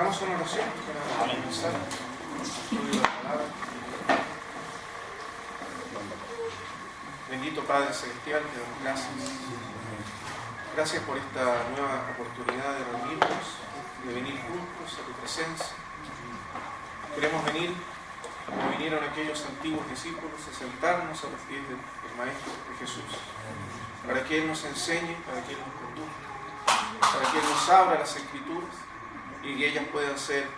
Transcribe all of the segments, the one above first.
Hagamos una oración para comenzar el estudio de la palabra. Bendito Padre Celestial, te damos gracias. Gracias por esta nueva oportunidad de reunirnos, de venir juntos a tu presencia. Queremos venir, como vinieron aquellos antiguos discípulos, a sentarnos a los pies del Maestro de Jesús, para que Él nos enseñe, para que Él nos conduzca, para que Él nos abra las Escrituras y que ellas puedan ser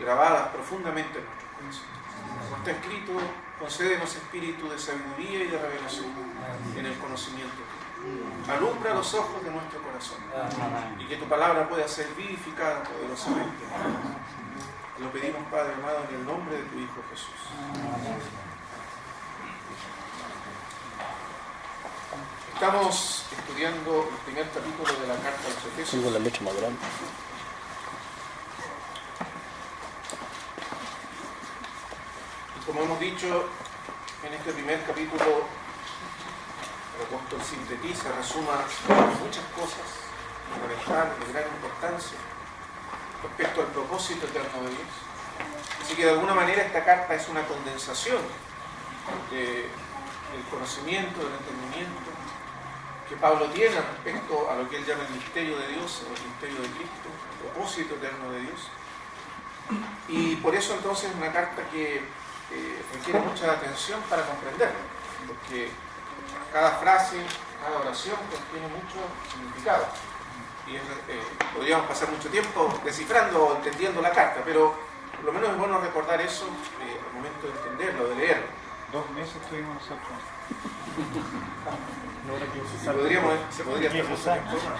grabadas profundamente en nuestros corazones. Como está escrito, concédenos espíritu de sabiduría y de revelación en el conocimiento. Alumbra los ojos de nuestro corazón y que tu palabra pueda ser vivificada poderosamente. Lo pedimos, Padre amado, en el nombre de tu Hijo Jesús. Estamos estudiando el primer capítulo de la carta a los Efesios. Tengo la leche más grande. Y como hemos dicho, en este primer capítulo el apóstol sintetiza, resuma muchas cosas fundamentales, de gran importancia respecto al propósito eterno de Dios. Así que de alguna manera esta carta es una condensación del conocimiento, del entendimiento que Pablo tiene respecto a lo que él llama el misterio de Dios, o el misterio de Cristo, el propósito eterno de Dios. Y por eso entonces es una carta que requiere mucha atención para comprenderla, porque cada frase, cada oración contiene mucho significado. Y podríamos pasar mucho tiempo descifrando o entendiendo la carta, pero por lo menos es bueno recordar eso al momento de entenderlo, de leerlo. 2 meses estuvimos nosotros. Se podría estar mucho tiempo más.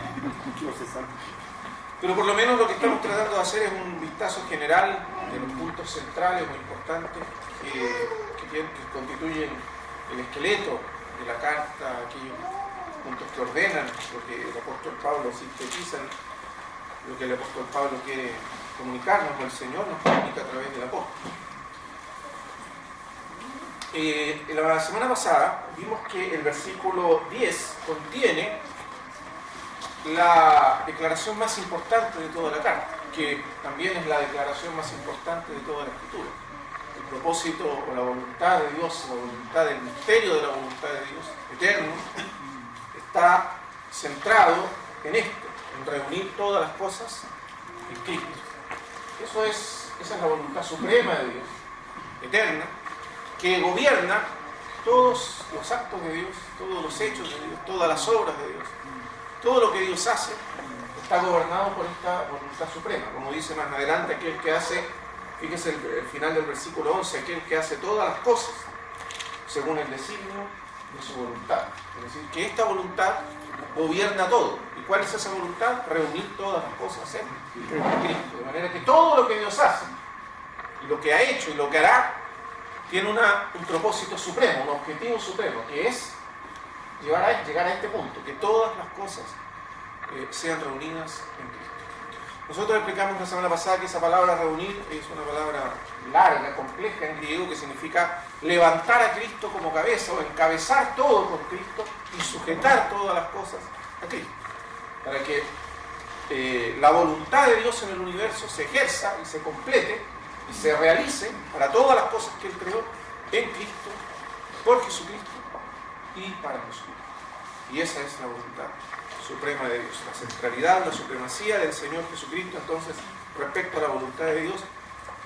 Pero por lo menos lo que estamos tratando de hacer es un vistazo general de los puntos centrales muy importantes que constituyen el esqueleto de la carta, aquellos puntos que ordenan lo que el apóstol Pablo sintetiza, lo que el apóstol Pablo quiere comunicarnos, o el Señor nos comunica a través del apóstol. La semana pasada vimos que el versículo 10 contiene la declaración más importante de toda la carta, que también es la declaración más importante de toda la Escritura. El propósito o la voluntad de Dios, la voluntad del misterio de la voluntad de Dios eterno, está centrado en esto, en reunir todas las cosas en Cristo. Esa es la voluntad suprema de Dios, eterna, que gobierna todos los actos de Dios, todos los hechos de Dios, todas las obras de Dios. Todo lo que Dios hace está gobernado por esta voluntad suprema. Como dice más adelante, aquel que hace, fíjese el final del versículo 11, aquel que hace todas las cosas según el designio de su voluntad. Es decir, que esta voluntad gobierna todo. ¿Y cuál es esa voluntad? Reunir todas las cosas en Cristo. De manera que todo lo que Dios hace, y lo que ha hecho y lo que hará, tiene un propósito supremo, un objetivo supremo, que es llegar a este punto, que todas las cosas sean reunidas en Cristo. Nosotros explicamos la semana pasada que esa palabra reunir es una palabra larga, compleja en griego, que significa levantar a Cristo como cabeza o encabezar todo con Cristo y sujetar todas las cosas a Cristo, para que la voluntad de Dios en el universo se ejerza y se complete y se realice para todas las cosas que Él creó en Cristo, por Jesucristo y para Jesucristo. Y esa es la voluntad suprema de Dios, la centralidad, la supremacía del Señor Jesucristo. Entonces, respecto a la voluntad de Dios,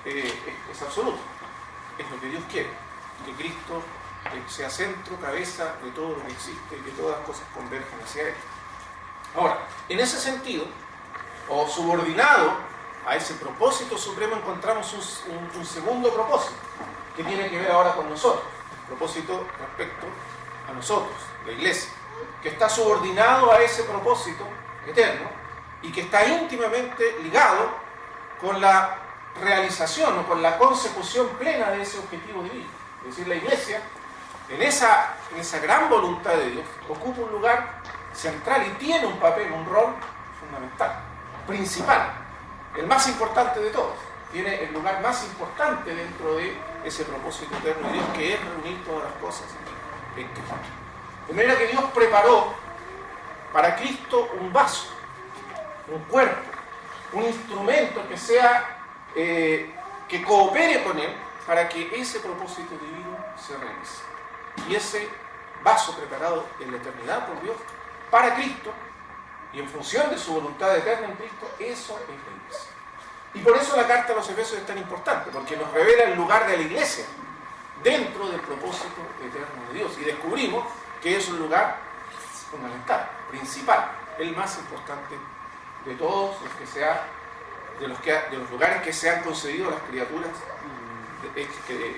es absoluta, es lo que Dios quiere, que Cristo sea centro, cabeza de todo lo que existe y que todas las cosas converjan hacia Él. Ahora, en ese sentido, o subordinado a ese propósito supremo, encontramos un segundo propósito que tiene que ver ahora con nosotros, el propósito respecto a nosotros, la iglesia, que está subordinado a ese propósito eterno y que está íntimamente ligado con la realización o con la consecución plena de ese objetivo divino. Es decir, la iglesia, en esa gran voluntad de Dios, ocupa un lugar central y tiene un papel, un rol fundamental, principal, el más importante de todos. Tiene el lugar más importante dentro de ese propósito eterno de Dios, que es reunir todas las cosas en Cristo. De manera que Dios preparó para Cristo un vaso, un cuerpo, un instrumento que sea, que coopere con Él para que ese propósito divino se realice. Y ese vaso preparado en la eternidad por Dios para Cristo y en función de su voluntad eterna en Cristo, eso es la iglesia. Y por eso la carta a los Efesios es tan importante, porque nos revela el lugar de la iglesia dentro del propósito eterno de Dios. Y descubrimos que es un lugar fundamental, principal, el más importante de todos los que sea, de los lugares que se han concedido a las criaturas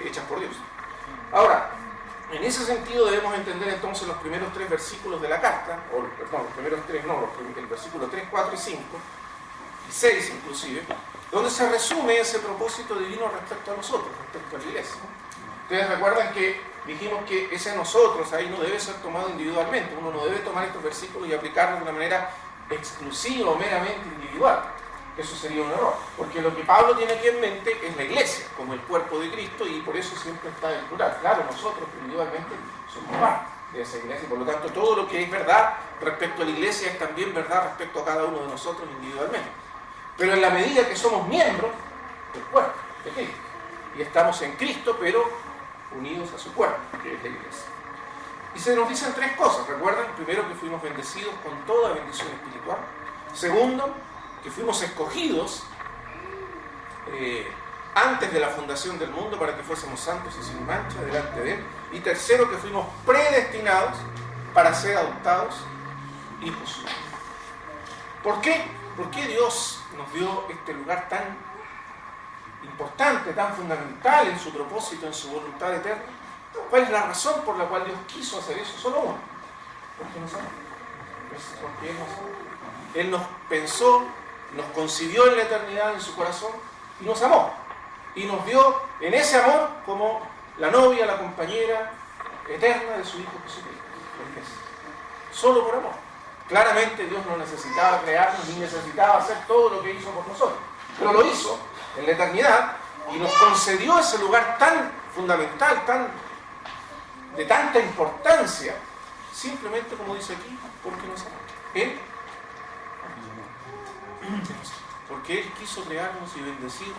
hechas por Dios. Ahora, en ese sentido debemos entender entonces los primeros 3 versículos de la carta, el versículo 3, 4 y 5, y 6 inclusive, donde se resume ese propósito divino respecto a nosotros, respecto a la iglesia. Ustedes recuerdan que dijimos que ese nosotros ahí no debe ser tomado individualmente, uno no debe tomar estos versículos y aplicarlos de una manera exclusiva o meramente individual. Eso sería un error, porque lo que Pablo tiene aquí en mente es la iglesia, como el cuerpo de Cristo, y por eso siempre está en plural. Claro, nosotros individualmente somos parte de esa iglesia, y por lo tanto todo lo que es verdad respecto a la iglesia es también verdad respecto a cada uno de nosotros individualmente. Pero en la medida que somos miembros del cuerpo de Cristo, y estamos en Cristo, pero unidos a su cuerpo, que es la iglesia. Y se nos dicen 3 cosas, ¿recuerdan? Primero, que fuimos bendecidos con toda bendición espiritual. Segundo, que fuimos escogidos antes de la fundación del mundo para que fuésemos santos y sin mancha delante de Él. Y tercero, que fuimos predestinados para ser adoptados hijos suyos. ¿Por qué? ¿Por qué Dios nos dio este lugar tan importante, tan fundamental en su propósito, en su voluntad eterna? ¿Cuál es la razón por la cual Dios quiso hacer eso? Solo uno. Porque nos ama. Porque Él nos ama. Él nos pensó, nos concibió en la eternidad en su corazón y nos amó. Y nos dio en ese amor como la novia, la compañera eterna de su Hijo Jesucristo. Solo por amor. Claramente Dios no necesitaba crearnos ni necesitaba hacer todo lo que hizo por nosotros. Pero lo hizo en la eternidad y nos concedió ese lugar tan fundamental, de tanta importancia, simplemente como dice aquí, porque nos amó. Él porque Él quiso crearnos y bendecirnos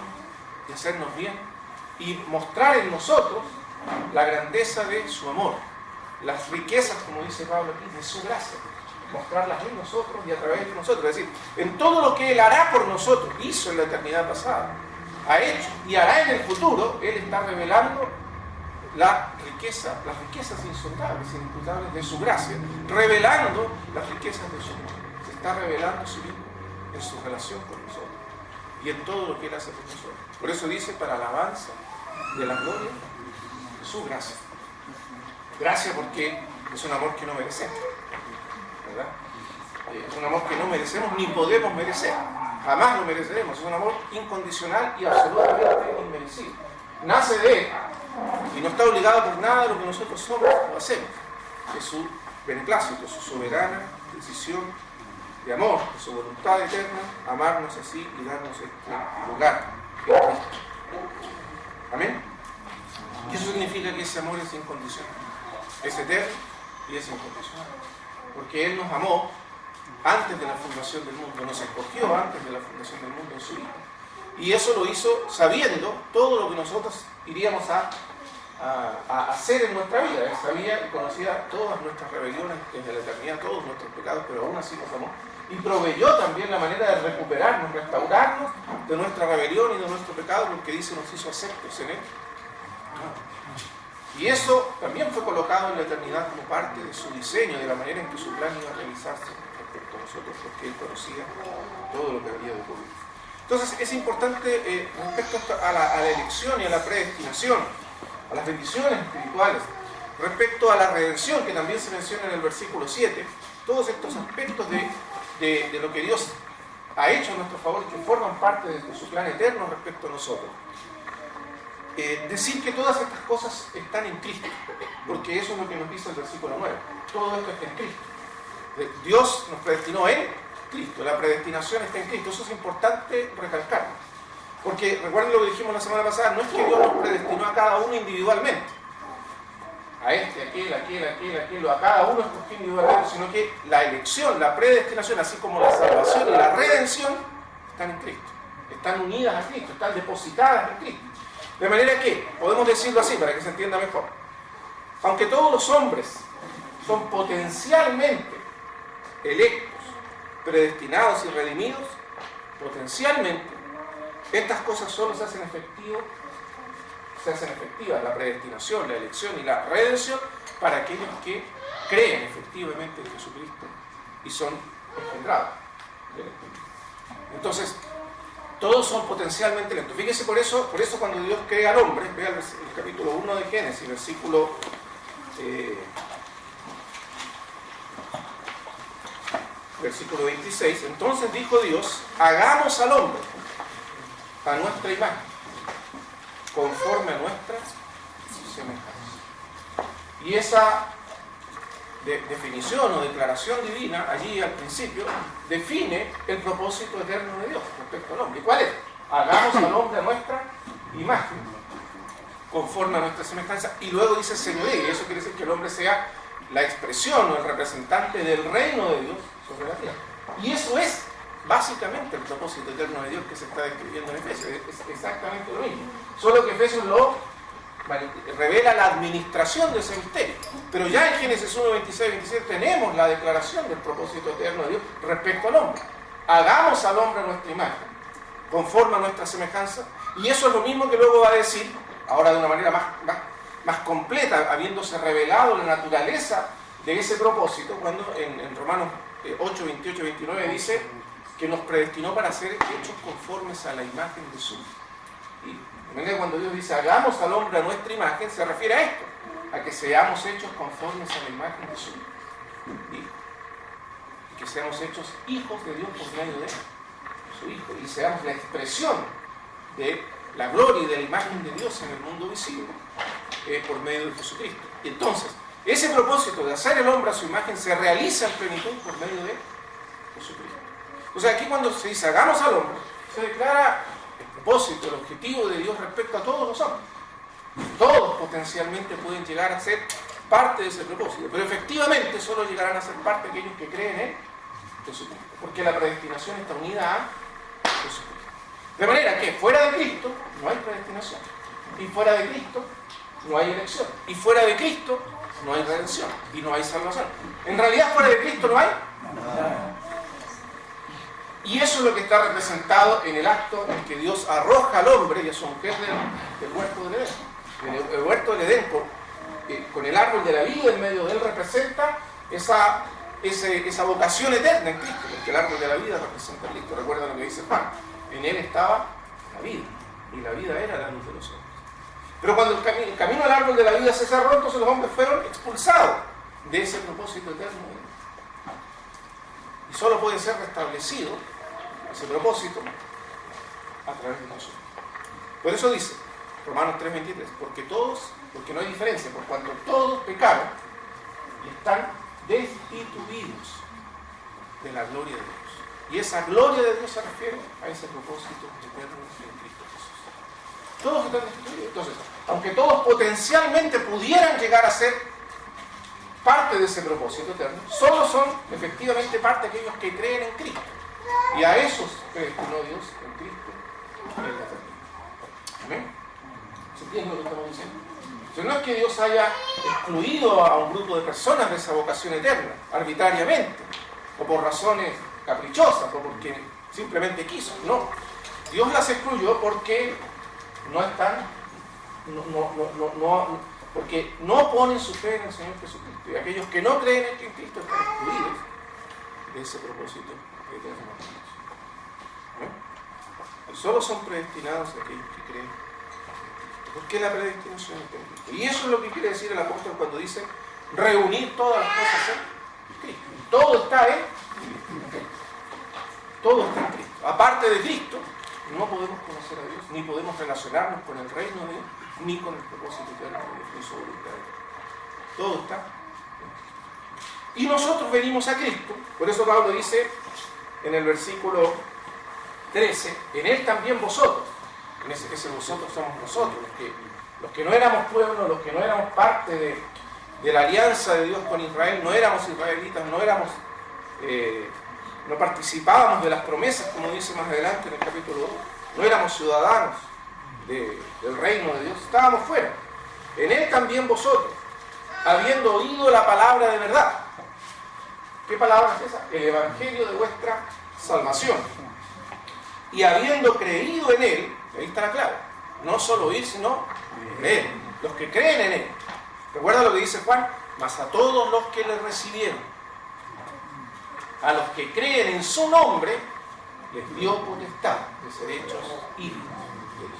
y hacernos bien y mostrar en nosotros la grandeza de su amor, las riquezas, como dice Pablo aquí, de su gracia, mostrarlas en nosotros y a través de nosotros. Es decir, en todo lo que Él hará por nosotros, hizo en la eternidad pasada, ha hecho y hará en el futuro, Él está revelando las riquezas insondables, inimputables de su gracia, revelando las riquezas de su amor. Se está revelando su mismo en su relación con nosotros y en todo lo que Él hace por nosotros. Por eso dice, para alabanza de la gloria de su gracia. Gracia porque es un amor que no merecemos, ¿verdad? Es un amor que no merecemos ni podemos merecer. Jamás lo mereceremos. Es un amor incondicional y absolutamente inmerecido. Nace de Él y no está obligado por nada de lo que nosotros somos o hacemos. Es su beneplácito, su soberana decisión de amor, de su voluntad eterna, amarnos así y darnos este lugar en Cristo. Amén. Y eso significa que ese amor es incondicional, es eterno y es incondicional. Porque Él nos amó antes de la fundación del mundo, nos escogió antes de la fundación del mundo en su Hijo. Y eso lo hizo sabiendo todo lo que nosotros iríamos a hacer en nuestra vida. Él sabía y conocía todas nuestras rebeliones desde la eternidad, todos nuestros pecados, pero aún así nos amó. Y proveyó también la manera de recuperarnos, restaurarnos de nuestra rebelión y de nuestro pecado, porque dice, nos hizo aceptos en Él. Y eso también fue colocado en la eternidad como parte de su diseño, de la manera en que su plan iba a realizarse respecto a nosotros, porque Él conocía todo lo que había de ocurrir. Entonces es importante respecto a la elección y a la predestinación, a las bendiciones espirituales, respecto a la redención, que también se menciona en el versículo 7, todos estos aspectos de lo que Dios ha hecho a nuestro favor, que forman parte de su plan eterno respecto a nosotros. Decir que todas estas cosas están en Cristo, porque eso es lo que nos dice el versículo 9. Todo esto está en Cristo. Dios nos predestinó en Cristo, la predestinación está en Cristo. Eso es importante recalcarlo, porque recuerden lo que dijimos la semana pasada, no es que Dios nos predestinó a cada uno individualmente, a aquel, a cada uno escogió individualmente, sino que la elección, la predestinación, así como la salvación y la redención, están en Cristo. Están unidas a Cristo, están depositadas en Cristo. De manera que, podemos decirlo así para que se entienda mejor, aunque todos los hombres son potencialmente electos, predestinados y redimidos, potencialmente, estas cosas solo se hacen efectivas, la predestinación, la elección y la redención, para aquellos que creen efectivamente en Jesucristo y son engendrados del Espíritu. Entonces, todos son potencialmente electos. Fíjese, por eso cuando Dios crea al hombre, vea el capítulo 1 de Génesis, versículo 26, entonces dijo Dios, hagamos al hombre a nuestra imagen, conforme a nuestra semejanza. Y esa definición o declaración divina, allí al principio, define el propósito eterno de Dios respecto al hombre. ¿Y cuál es? Hagamos al hombre a nuestra imagen, conforme a nuestra semejanza, y luego dice señoría, y eso quiere decir que el hombre sea la expresión o el representante del reino de Dios sobre la tierra. Y eso es básicamente el propósito eterno de Dios que se está describiendo en Efesios. Es exactamente lo mismo, solo que Efesios lo revela la administración de ese misterio. Pero ya en Génesis 1, 26, 27 tenemos la declaración del propósito eterno de Dios respecto al hombre. Hagamos al hombre a nuestra imagen, conforme a nuestra semejanza, y eso es lo mismo que luego va a decir, ahora de una manera más completa, habiéndose revelado la naturaleza de ese propósito, cuando en Romanos 8, 28, 29 dice que nos predestinó para ser hechos conformes a la imagen de su Hijo. Cuando Dios dice hagamos al hombre a nuestra imagen, se refiere a esto, a que seamos hechos conformes a la imagen de su Hijo. Y que seamos hechos hijos de Dios por medio de su Hijo, y seamos la expresión de la gloria y de la imagen de Dios en el mundo visible por medio de Jesucristo. Y entonces, ese propósito de hacer el hombre a su imagen se realiza en plenitud por medio de Jesucristo. O sea, aquí cuando se dice hagamos al hombre, se declara el propósito, el objetivo de Dios respecto a todos los hombres. Todos potencialmente pueden llegar a ser parte de ese propósito, pero efectivamente solo llegarán a ser parte aquellos que creen en Jesucristo, porque la predestinación está unida a Jesucristo. De manera que fuera de Cristo no hay predestinación, y fuera de Cristo no hay elección, y fuera de Cristo no hay redención, y no hay salvación. En realidad fuera de Cristo no hay nada. Y eso es lo que está representado en el acto en que Dios arroja al hombre y a su mujer del huerto del Edén. El huerto del Edén, con el árbol de la vida en medio de él, representa esa vocación eterna en Cristo, porque el árbol de la vida representa a Cristo. Recuerda lo que dice Juan, en él estaba la vida, y la vida era la luz de los hombres. Pero cuando el camino al árbol de la vida se cerró, entonces los hombres fueron expulsados de ese propósito eterno. Y solo puede ser restablecido ese propósito a través de nosotros. Por eso dice Romanos 3:23, porque no hay diferencia, por cuanto todos pecaron y están destituidos de la gloria de Dios. Y esa gloria de Dios se refiere a ese propósito eterno en Cristo Jesús. Todos están destituidos. Entonces, aunque todos potencialmente pudieran llegar a ser parte de ese propósito eterno, solo son efectivamente parte aquellos que creen en Cristo. Y a esos predestinó Dios en Cristo en la eternidad. ¿Amén? ¿Se entiende lo que estamos diciendo? O sea, no es que Dios haya excluido a un grupo de personas de esa vocación eterna, arbitrariamente, o por razones caprichosas, o porque simplemente quiso. No. Dios las excluyó porque no están, porque no ponen su fe en el Señor Jesucristo. Y aquellos que no creen en Cristo están excluidos de ese propósito eterno. Y solo son predestinados aquellos que creen. Porque la predestinación está en Cristo. Y eso es lo que quiere decir el apóstol cuando dice reunir todas las cosas en Cristo. Todo está en Cristo. Todo está en Cristo. Aparte de Cristo, no podemos conocer a Dios, ni podemos relacionarnos con el reino de Dios, ni con el propósito eterno de Dios, ni su voluntad de Dios. Todo está en Cristo. Y nosotros venimos a Cristo. Por eso Pablo dice en el versículo 13, en él también vosotros. En ese vosotros somos nosotros, los que no éramos pueblo, los que no éramos parte de la alianza de Dios con Israel, no éramos israelitas, no éramos no participábamos de las promesas, como dice más adelante en el capítulo 2, no éramos ciudadanos del reino de Dios, estábamos fuera. En Él también vosotros, habiendo oído la palabra de verdad. ¿Qué palabra es esa? El evangelio de vuestra salvación. Y habiendo creído en Él, ahí está la clave, no solo oír, sino creer. Los que creen en Él. ¿Recuerda lo que dice Juan? Mas a todos los que le recibieron, a los que creen en su nombre, les dio potestad de ser hechos hijos.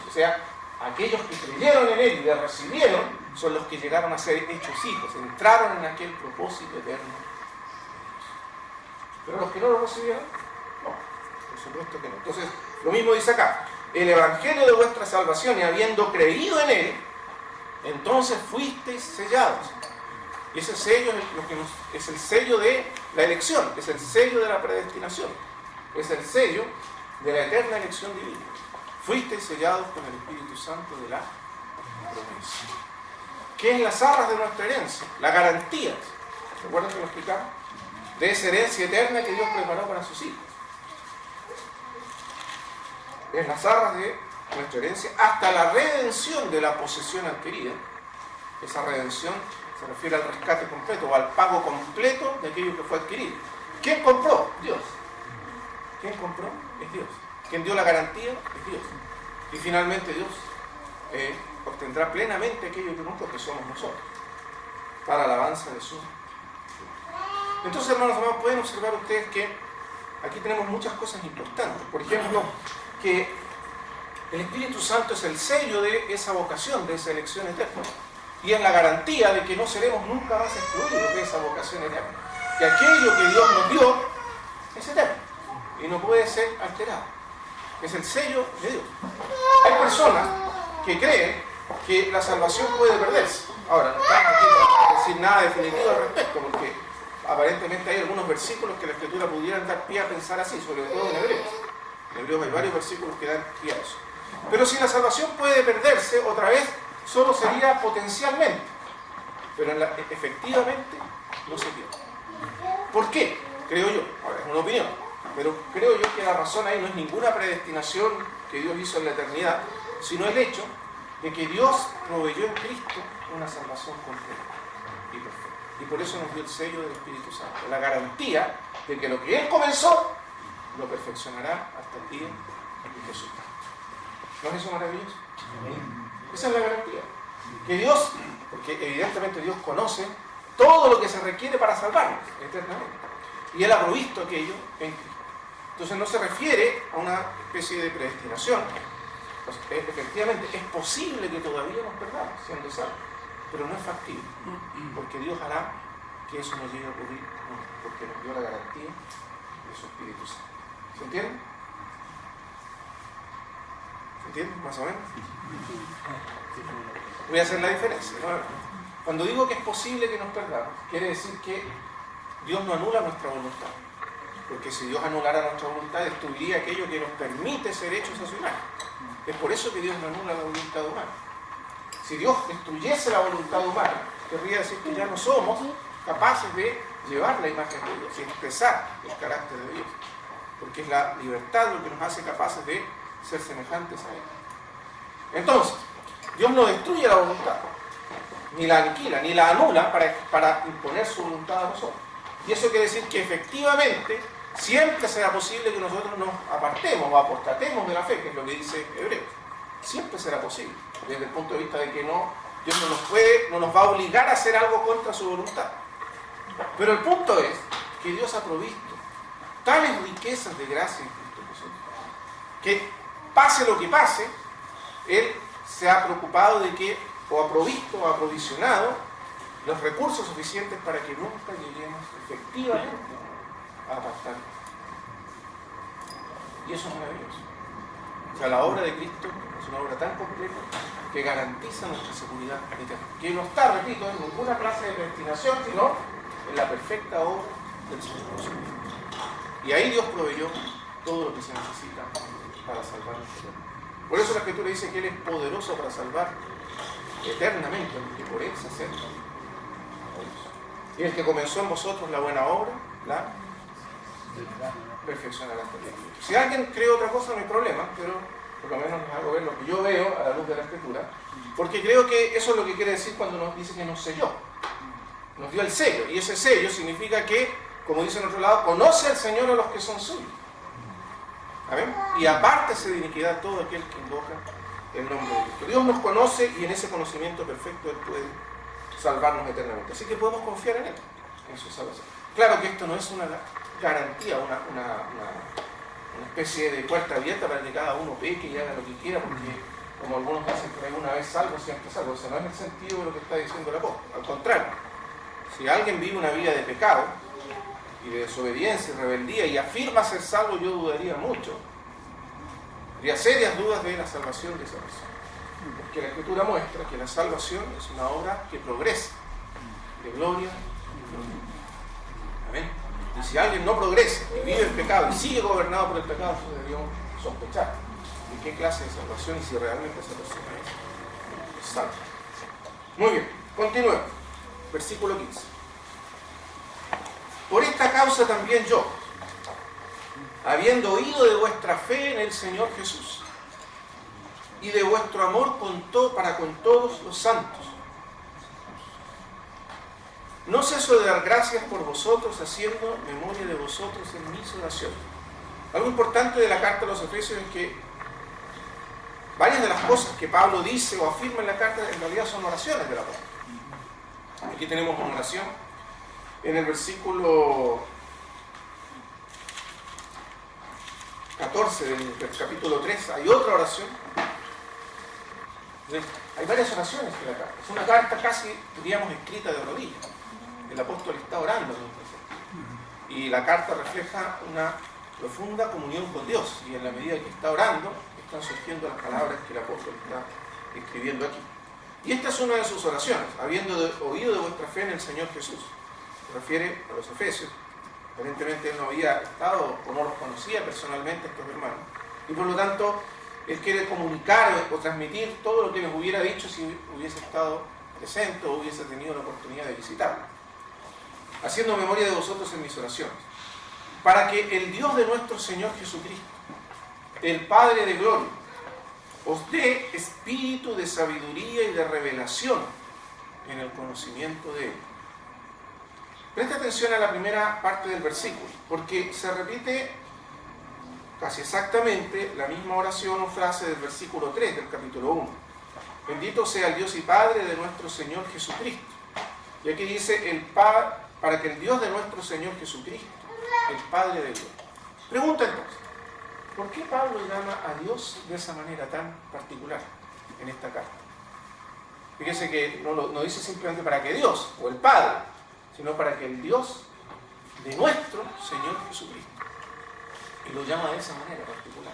O sea, aquellos que creyeron en Él y le recibieron, son los que llegaron a ser hechos hijos, entraron en aquel propósito eterno. Pero los que no lo recibieron, no, por supuesto que no. Entonces, lo mismo dice acá, el evangelio de vuestra salvación, y habiendo creído en Él, entonces fuisteis sellados. Y ese sello es el sello de la elección, es el sello de la predestinación, es el sello de la eterna elección divina. Fuisteis sellados con el Espíritu Santo de la promesa. ¿Qué es las arras de nuestra herencia? La garantía, ¿recuerdan que lo explicamos? De esa herencia eterna que Dios preparó para sus hijos. Es las arras de nuestra herencia hasta la redención de la posesión adquirida. Esa redención se refiere al rescate completo o al pago completo de aquello que fue adquirido. ¿Quién compró? Dios. ¿Quién compró? Es Dios. ¿Quién dio la garantía? Es Dios. Y finalmente Dios obtendrá plenamente aquello que compró, que somos nosotros, para alabanza de su. Entonces, hermanos amados, pueden observar ustedes que aquí tenemos muchas cosas importantes. Por ejemplo, que el Espíritu Santo es el sello de esa vocación, de esa elección eterna. Y es la garantía de que no seremos nunca más excluidos de esa vocación eterna. Que aquello que Dios nos dio es eterno y no puede ser alterado. Es el sello de Dios. Hay personas que creen que la salvación puede perderse. Ahora, no estamos aquí para decir nada definitivo al respecto, porque aparentemente hay algunos versículos que la Escritura pudieran dar pie a pensar así, sobre todo en Hebreos. En Hebreos hay varios versículos que dan pie a eso. Pero si la salvación puede perderse, otra vez, solo sería potencialmente. Pero efectivamente no se pierde. ¿Por qué? Creo yo, ahora es una opinión, pero creo yo que la razón ahí no es ninguna predestinación que Dios hizo en la eternidad, sino el hecho de que Dios proveyó en Cristo una salvación completa y perfecta. Y por eso nos dio el sello del Espíritu Santo, la garantía de que lo que Él comenzó, lo perfeccionará hasta el día de Jesús. ¿No es eso maravilloso? Esa es la garantía. Que Dios, porque evidentemente Dios conoce todo lo que se requiere para salvarnos eternamente. Y Él ha provisto aquello en Cristo. Entonces no se refiere a una especie de predestinación. Pues, efectivamente, es posible que todavía nos perdamos siendo salvos, pero no es factible, porque Dios hará que eso no llegue a ocurrir, porque nos dio la garantía de su Espíritu Santo. ¿Se entiende? ¿Se entiende? Más o menos. Voy a hacer la diferencia, ¿no? Cuando digo que es posible que nos perdamos, quiere decir que Dios no anula nuestra voluntad. Porque si Dios anulara nuestra voluntad, destruiría aquello que nos permite ser hechos a su imagen. Es por eso que Dios no anula la voluntad humana. Si Dios destruyese la voluntad humana, querría decir que ya no somos capaces de llevar la imagen de Dios y expresar el carácter de Dios. Porque es la libertad lo que nos hace capaces de ser semejantes a Él. Entonces, Dios no destruye la voluntad, ni la aniquila, ni la anula para imponer su voluntad a nosotros. Y eso quiere decir que efectivamente siempre será posible que nosotros nos apartemos o apostatemos de la fe, que es lo que dice Hebreos. Siempre será posible, desde el punto de vista de que Dios no nos va a obligar a hacer algo contra su voluntad. Pero el punto es que Dios ha provisto tales riquezas de gracia en Cristo Jesús, que pase lo que pase, Él se ha preocupado de que, o ha provisto, o ha provisionado los recursos suficientes para que nunca lleguemos efectivamente a apartarnos. Y eso es maravilloso. O sea, la obra de Cristo es una obra tan completa que garantiza nuestra seguridad eterna. Que no está, repito, en ninguna clase de predestinación, sino en la perfecta obra del Señor Jesucristo. Y ahí Dios proveyó todo lo que se necesita para salvarnos. Por eso la Escritura dice que Él es poderoso para salvar eternamente, porque por Él se acerca a Dios. Y el que comenzó en vosotros la buena obra, la reflexionar hasta el día. Si alguien cree otra cosa, no hay problema, pero por lo menos les hago ver lo que yo veo a la luz de la Escritura, porque creo que eso es lo que quiere decir cuando nos dice que nos selló. Nos dio el sello, y ese sello significa que, como dice en otro lado, conoce al Señor a los que son suyos. ¿Amén? Y apártese de iniquidad todo aquel que invoca el nombre de Cristo. Dios nos conoce y en ese conocimiento perfecto Él puede salvarnos eternamente. Así que podemos confiar en Él, en su salvación. Claro que esto no es una garantía, una especie de puerta abierta para que cada uno peque y haga lo que quiera, porque como algunos dicen que una vez salvo, siempre salvo. Ese no es el sentido de lo que está diciendo el apóstol. Al contrario, si alguien vive una vida de pecado y de desobediencia y rebeldía y afirma ser salvo, yo dudaría mucho. Habría serias dudas de la salvación de esa persona. Porque la Escritura muestra que la salvación es una obra que progresa de gloria en gloria. Amén. Y si alguien no progresa y vive el pecado y sigue gobernado por el pecado, entonces deberíamos sospechar de qué clase de salvación y si realmente esa persona es salva. Muy bien, continuemos. Versículo 15. Por esta causa también yo, habiendo oído de vuestra fe en el Señor Jesús y de vuestro amor para con todos los santos, no ceso de dar gracias por vosotros, haciendo memoria de vosotros en mis oraciones. Algo importante de la carta a los Efesios es que varias de las cosas que Pablo dice o afirma en la carta en realidad son oraciones del apóstol. Aquí tenemos una oración en el versículo 14 del capítulo 3, hay otra oración. Hay varias oraciones en la carta. Es una carta casi, diríamos, escrita de rodillas. El apóstol está orando y la carta refleja una profunda comunión con Dios, y en la medida que está orando están surgiendo las palabras que el apóstol está escribiendo aquí. Y esta es una de sus oraciones, habiendo oído de vuestra fe en el Señor Jesús. Se refiere a los efesios. Aparentemente él no había estado o no los conocía personalmente a estos hermanos, y por lo tanto él quiere comunicar o transmitir todo lo que les hubiera dicho si hubiese estado presente o hubiese tenido la oportunidad de visitarlo. Haciendo memoria de vosotros en mis oraciones, para que el Dios de nuestro Señor Jesucristo, el Padre de gloria, os dé espíritu de sabiduría y de revelación en el conocimiento de Él. Presta atención a la primera parte del versículo, porque se repite casi exactamente la misma oración o frase del versículo 3 del capítulo 1. Bendito sea el Dios y Padre de nuestro Señor Jesucristo. Y aquí dice para que el Dios de nuestro Señor Jesucristo, el Padre de Dios. Pregunta entonces, ¿por qué Pablo llama a Dios de esa manera tan particular en esta carta? Fíjese que no dice simplemente para que Dios o el Padre, sino para que el Dios de nuestro Señor Jesucristo. Y lo llama de esa manera particular.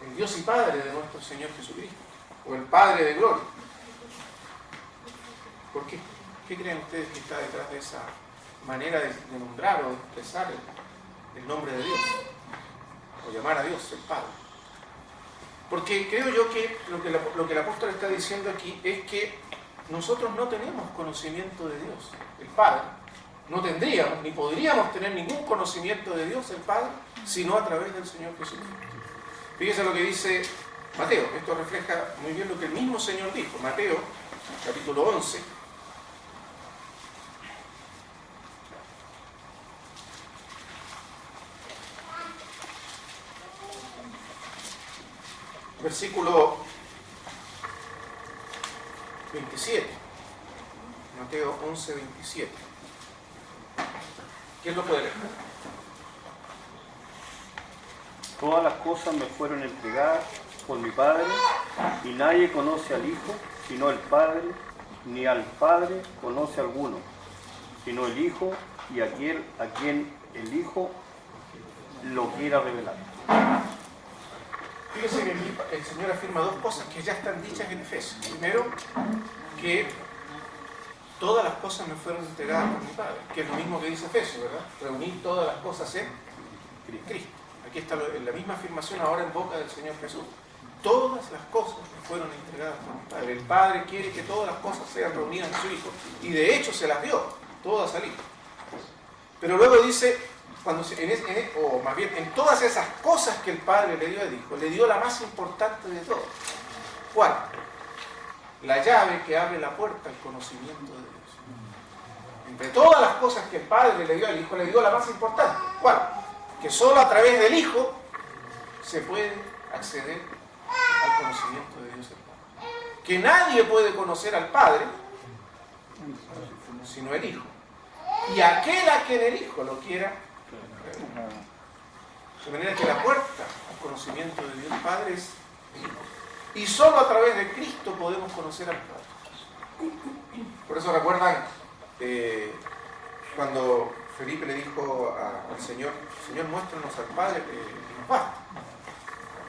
El Dios y Padre de nuestro Señor Jesucristo, o el Padre de gloria. ¿Por qué? ¿Qué creen ustedes que está detrás de esa manera de nombrar o de expresar el nombre de Dios? O llamar a Dios el Padre. Porque creo yo que lo que el apóstol está diciendo aquí es que nosotros no tenemos conocimiento de Dios, el Padre. No tendríamos, ni podríamos tener ningún conocimiento de Dios, el Padre, sino a través del Señor Jesucristo. Fíjense lo que dice Mateo. Esto refleja muy bien lo que el mismo Señor dijo. Mateo, capítulo 11. Versículo 27. Mateo 11, 27. ¿Quién lo puede leer? Todas las cosas me fueron entregadas por mi Padre, y nadie conoce al Hijo sino el Padre, ni al Padre conoce alguno, sino el Hijo y aquel a quien el Hijo lo quiera revelar. Fíjese que el Señor afirma dos cosas que ya están dichas en Efesios. Primero, que todas las cosas me fueron entregadas por mi Padre, que es lo mismo que dice Efesios, ¿verdad? Reunir todas las cosas en Cristo. Aquí está la misma afirmación ahora en boca del Señor Jesús. Todas las cosas me fueron entregadas por mi Padre. El Padre quiere que todas las cosas sean reunidas en su Hijo, y de hecho se las dio todas al Hijo. Pero luego dice, o más bien en todas esas cosas que el Padre le dio al Hijo, le dio la más importante de todas. ¿Cuál? La llave que abre la puerta al conocimiento de Dios. Entre todas las cosas que el Padre le dio al Hijo, le dio la más importante. ¿Cuál? Que solo a través del Hijo se puede acceder al conocimiento de Dios el Padre. Que nadie puede conocer al Padre sino el Hijo. Y aquel a quien el Hijo lo quiera. De manera que la puerta al conocimiento de Dios Padre es el Hijo. Y solo a través de Cristo podemos conocer al Padre. Por eso recuerdan cuando Felipe le dijo al Señor, Señor, muéstranos al Padre y nos basta.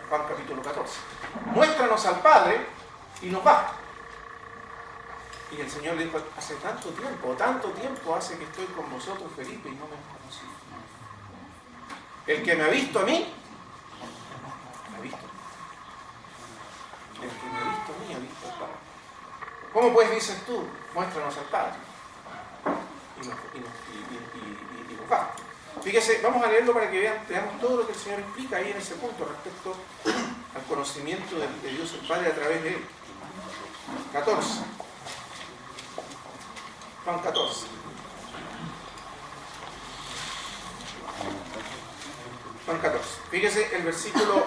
Juan capítulo 14. Muéstranos al Padre y nos basta. Y el Señor le dijo, hace tanto tiempo hace que estoy con vosotros, Felipe, y no me has conocido. El que me ha visto a mí, me ha visto. El que me ha visto a mí, ha visto al Padre. ¿Cómo pues dices tú? Muéstranos al Padre. Y nos basta. Fíjese, vamos a leerlo para que veamos todo lo que el Señor explica ahí en ese punto respecto al conocimiento de Dios el Padre a través de Él. 14. Juan 14. Juan 14. Fíjese el versículo.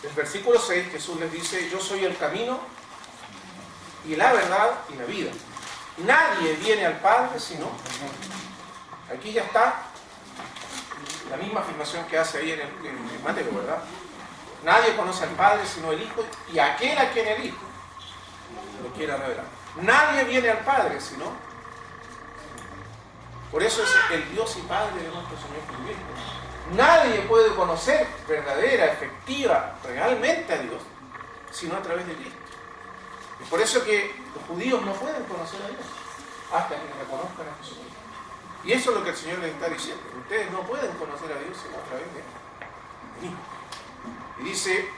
El versículo 6, Jesús les dice, yo soy el camino y la verdad y la vida. Nadie viene al Padre sino. Aquí ya está la misma afirmación que hace ahí en Mateo, ¿verdad? Nadie conoce al Padre sino el Hijo y aquel a quien el Hijo lo quiera revelar. Nadie viene al Padre sino. Por eso es el Dios y Padre de nuestro Señor Jesucristo. Nadie puede conocer verdadera, efectiva, realmente a Dios sino a través de Cristo. Y por eso que los judíos no pueden conocer a Dios hasta que reconozcan a Jesucristo. Y eso es lo que el Señor les está diciendo. Ustedes no pueden conocer a Dios sino a través de mí. Y dice,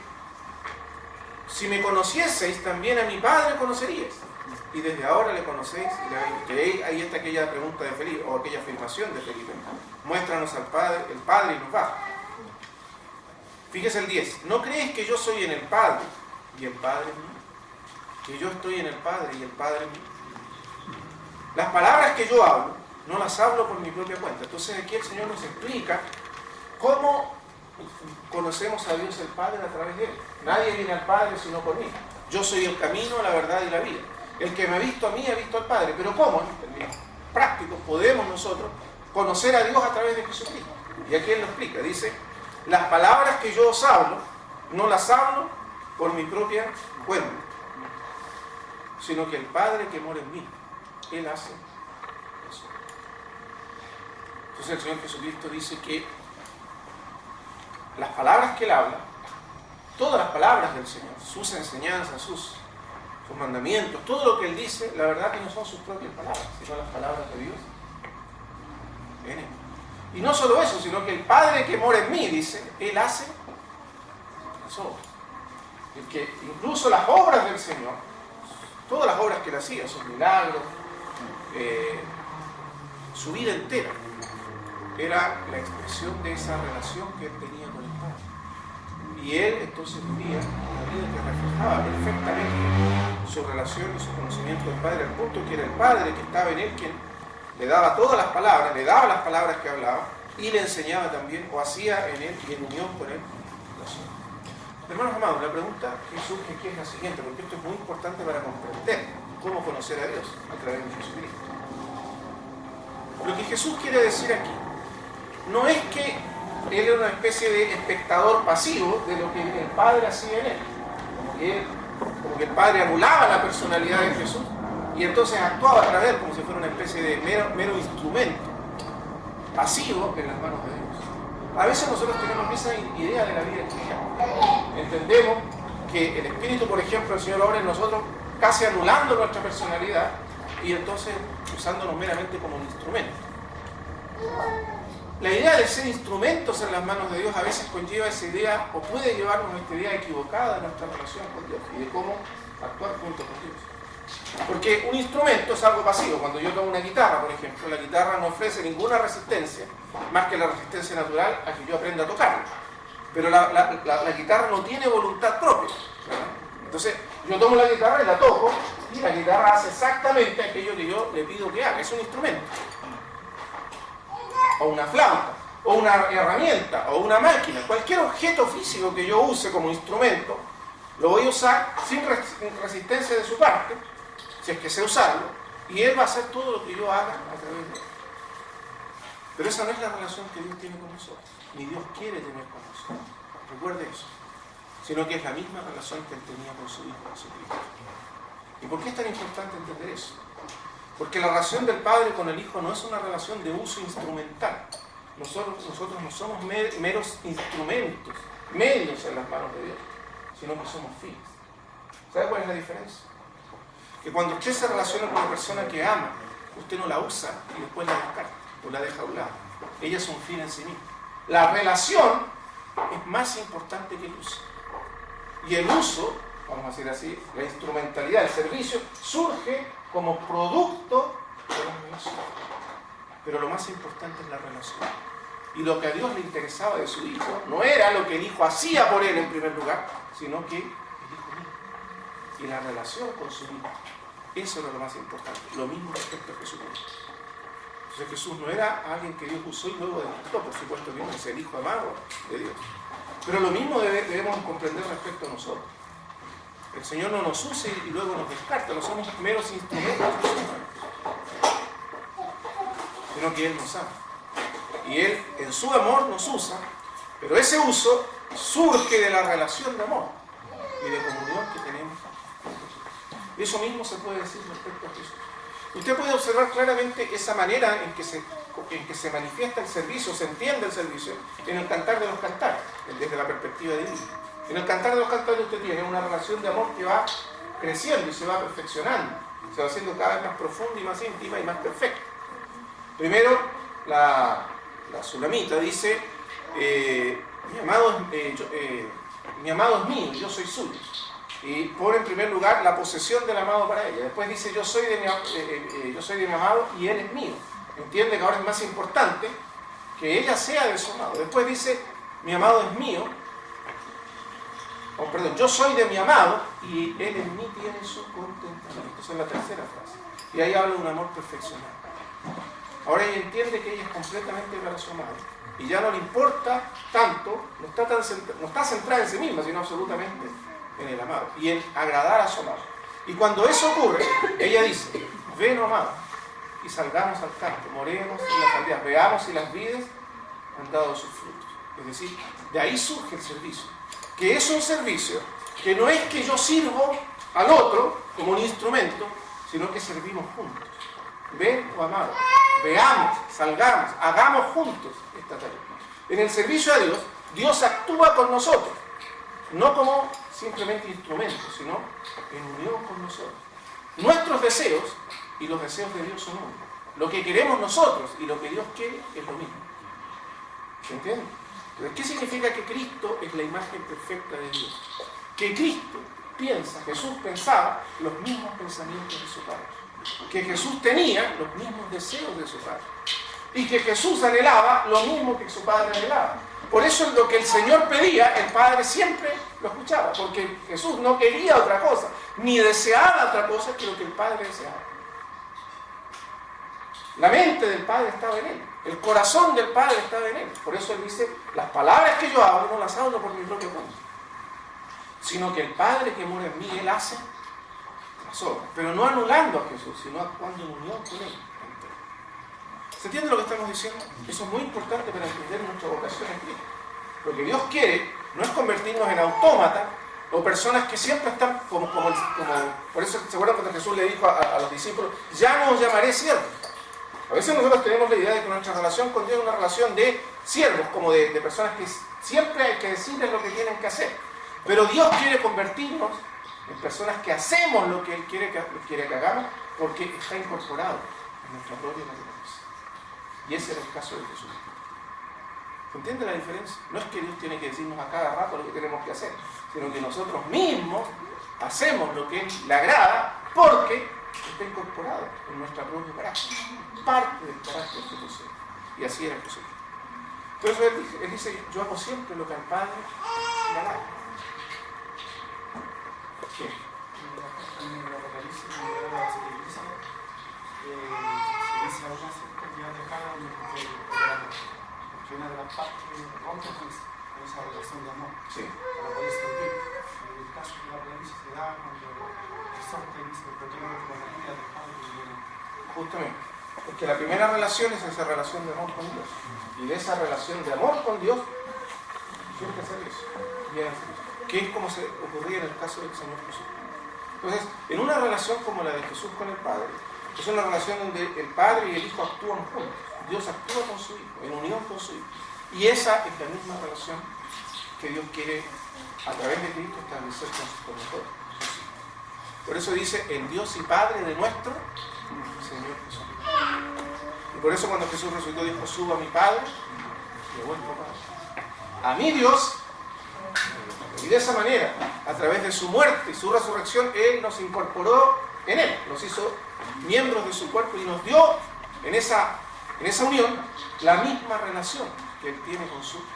si me conocieseis, también a mi Padre conoceríais. Y desde ahora le conocéis. Que ahí está aquella pregunta de Felipe, o aquella afirmación de Felipe. Muéstranos al Padre, el Padre y nos va. Fíjese el 10. ¿No creéis que yo soy en el Padre y el Padre en mí? Que yo estoy en el Padre y el Padre en mí. Las palabras que yo hablo, no las hablo por mi propia cuenta. Entonces aquí el Señor nos explica cómo conocemos a Dios el Padre a través de Él. Nadie viene al Padre sino por mí. Yo soy el camino, la verdad y la vida. El que me ha visto a mí ha visto al Padre. Pero ¿cómo? En términos prácticos podemos nosotros conocer a Dios a través de Jesucristo. Y aquí Él lo explica. Dice, las palabras que yo os hablo, no las hablo por mi propia cuenta, sino que el Padre que mora en mí, Él hace eso. Entonces el Señor Jesucristo dice que las palabras que Él habla, todas las palabras del Señor, sus enseñanzas, sus mandamientos, todo lo que Él dice, la verdad que no son sus propias palabras, sino las palabras de Dios en Él. Y no solo eso, sino que el Padre que mora en mí, dice, Él hace las obras. El que incluso las obras del Señor, todas las obras que Él hacía, sus milagros, su vida entera, era la expresión de esa relación que Él tenía con el Padre. Y Él entonces vivía una vida que reflejaba perfectamente su relación y su conocimiento del Padre, al punto que era el Padre que estaba en Él quien le daba todas las palabras, le daba las palabras que hablaba y le enseñaba también, o hacía en Él y en unión con Él. Hermanos amados, la pregunta que surge aquí es la siguiente, porque esto es muy importante para comprender cómo conocer a Dios a través de Jesucristo. Lo que Jesús quiere decir aquí no es que Él era una especie de espectador pasivo de lo que el Padre hacía en Él. Como que el Padre anulaba la personalidad de Jesús y entonces actuaba a través de Él como si fuera una especie de mero instrumento pasivo en las manos de Dios. A veces nosotros tenemos esa idea de la vida cristiana. Entendemos que el Espíritu, por ejemplo, el Señor obra en nosotros casi anulando nuestra personalidad y entonces usándonos meramente como un instrumento. La idea de ser instrumentos en las manos de Dios a veces conlleva esa idea, o puede llevarnos a esta idea equivocada de nuestra relación con Dios y de cómo actuar junto con Dios. Porque un instrumento es algo pasivo. Cuando yo tomo una guitarra, por ejemplo, la guitarra no ofrece ninguna resistencia, más que la resistencia natural a que yo aprenda a tocarla. Pero la guitarra no tiene voluntad propia, ¿verdad? Entonces, yo tomo la guitarra y la toco, y la guitarra hace exactamente aquello que yo le pido que haga. Es un instrumento. O una flauta, o una herramienta, o una máquina. Cualquier objeto físico que yo use como instrumento, lo voy a usar sin resistencia de su parte, si es que sé usarlo, y él va a hacer todo lo que yo haga a través de él. Pero esa no es la relación que Dios tiene con nosotros, ni Dios quiere tener con nosotros. Recuerde eso. Sino que es la misma relación que él tenía con su Hijo Jesucristo. ¿Y por qué es tan importante entender eso? Porque la relación del Padre con el Hijo no es una relación de uso instrumental. Nosotros no somos meros instrumentos, medios en las manos de Dios, sino que somos fines. ¿Sabe cuál es la diferencia? Que cuando usted se relaciona con una persona que ama, usted no la usa y después la descarta o la deja a un lado. Ella es un fin en sí misma. La relación es más importante que el uso. Y el uso, vamos a decir así, la instrumentalidad, el servicio, surge como producto de la relación. Pero lo más importante es la relación. Y lo que a Dios le interesaba de su Hijo no era lo que el Hijo hacía por él en primer lugar, sino que el Hijo mismo. Y la relación con su Hijo. Eso era lo más importante. Lo mismo respecto a Jesucristo. Entonces Jesús no era alguien que Dios usó y luego descartó, por supuesto que no, es el Hijo amado de Dios. Pero lo mismo debemos comprender respecto a nosotros. El Señor no nos usa y luego nos descarta, no somos meros instrumentos, sino que Él nos ama. Y Él en su amor nos usa, pero ese uso surge de la relación de amor y de comunión que tenemos. Eso mismo se puede decir respecto a Jesús. Usted puede observar claramente esa manera en que se manifiesta el servicio, se entiende el servicio, en el cantar de los cantares, desde la perspectiva divina. En el cantar de los cantares usted tiene una relación de amor que va creciendo y se va perfeccionando, se va haciendo cada vez más profunda y más íntima y más perfecta. Primero, la Sulamita dice, mi amado es mío, yo soy suyo. Y pone en primer lugar la posesión del amado para ella. Después dice, yo soy de mi amado y él es mío. Entiende que ahora es más importante que ella sea de su amado. Después dice, mi amado es mío. Yo soy de mi amado y él en mí tiene su contentamiento. Esa es la tercera frase. Y ahí habla de un amor perfeccionado. Ahora ella entiende que ella es completamente para su amado. Y ya no le importa tanto, no está centrada en sí misma, sino absolutamente en el amado y en agradar a su amado. Y cuando eso ocurre, ella dice, ven, amado, y salgamos al campo, moremos en las aldeas, veamos si las vides han dado sus frutos. Es decir, de ahí surge el servicio, que es un servicio que no es que yo sirvo al otro como un instrumento, sino que servimos juntos. Ven, oh amado, veamos, salgamos, hagamos juntos esta tarea. En el servicio a Dios, Dios actúa con nosotros, no como simplemente instrumentos, sino en unión con nosotros. Nuestros deseos y los deseos de Dios son uno. Lo que queremos nosotros y lo que Dios quiere es lo mismo. ¿Se entiende? Entonces, ¿qué significa que Cristo es la imagen perfecta de Dios? Que Cristo Jesús pensaba los mismos pensamientos de su Padre. Que Jesús tenía los mismos deseos de su Padre. Y que Jesús anhelaba lo mismo que su Padre anhelaba. Por eso lo que el Señor pedía, el Padre siempre lo escuchaba, porque Jesús no quería otra cosa, ni deseaba otra cosa que lo que el Padre deseaba. La mente del Padre estaba en Él, el corazón del Padre estaba en Él. Por eso Él dice, las palabras que yo hablo no las hablo por mi propia cuenta, sino que el Padre que mora en mí, Él hace las obras, pero no anulando a Jesús, sino actuando en unión con Él. ¿Se entiende lo que estamos diciendo? Eso es muy importante para entender nuestra vocación en Cristo. Lo que Dios quiere no es convertirnos en autómatas o personas que siempre están como por eso se acuerdan cuando Jesús le dijo a los discípulos, ya no os llamaré siervos. A veces nosotros tenemos la idea de que nuestra relación con Dios es una relación de siervos, como de personas que siempre hay que decirles lo que tienen que hacer. Pero Dios quiere convertirnos en personas que hacemos lo que Él quiere que hagamos, porque está incorporado en nuestra propia naturaleza. Y ese era el caso de Jesús. ¿Se entiende la diferencia? No es que Dios tiene que decirnos a cada rato lo que tenemos que hacer, sino que nosotros mismos hacemos lo que Él le agrada porque está incorporado en nuestra propia carácter, parte del carácter que posee. Y así era Jesús. Por eso él dice, yo hago siempre lo que al Padre me agrada. ¿Qué? En el Apocalipsis, cuando era la iglesia, se dice ahora ¿cierto? Que va a dejar porque una de las partes rompe con esa relación de amor. Sí. Para poder servir. En el caso de la Apocalipsis se da cuando exhorta y dice, porque no te guardaría del Padre que viene. Justamente. Porque la primera relación es esa relación de amor con Dios. Y de esa relación de amor con Dios, tiene que hacer eso. Que es como se ocurría en el caso del Señor Jesús. Entonces, en una relación como la de Jesús con el Padre, es una relación donde el Padre y el Hijo actúan juntos. Dios actúa con su Hijo, en unión con su Hijo. Y esa es la misma relación que Dios quiere, a través de Cristo, establecer con nosotros. Por eso dice, el Dios y Padre de nuestro Señor Jesús. Y por eso cuando Jesús resucitó dijo, suba a mi Padre y a vuestro Padre. A mi Dios. Y de esa manera, a través de su muerte y su resurrección, Él nos incorporó en Él, nos hizo miembros de su cuerpo y nos dio en esa unión la misma relación que Él tiene con su Hijo.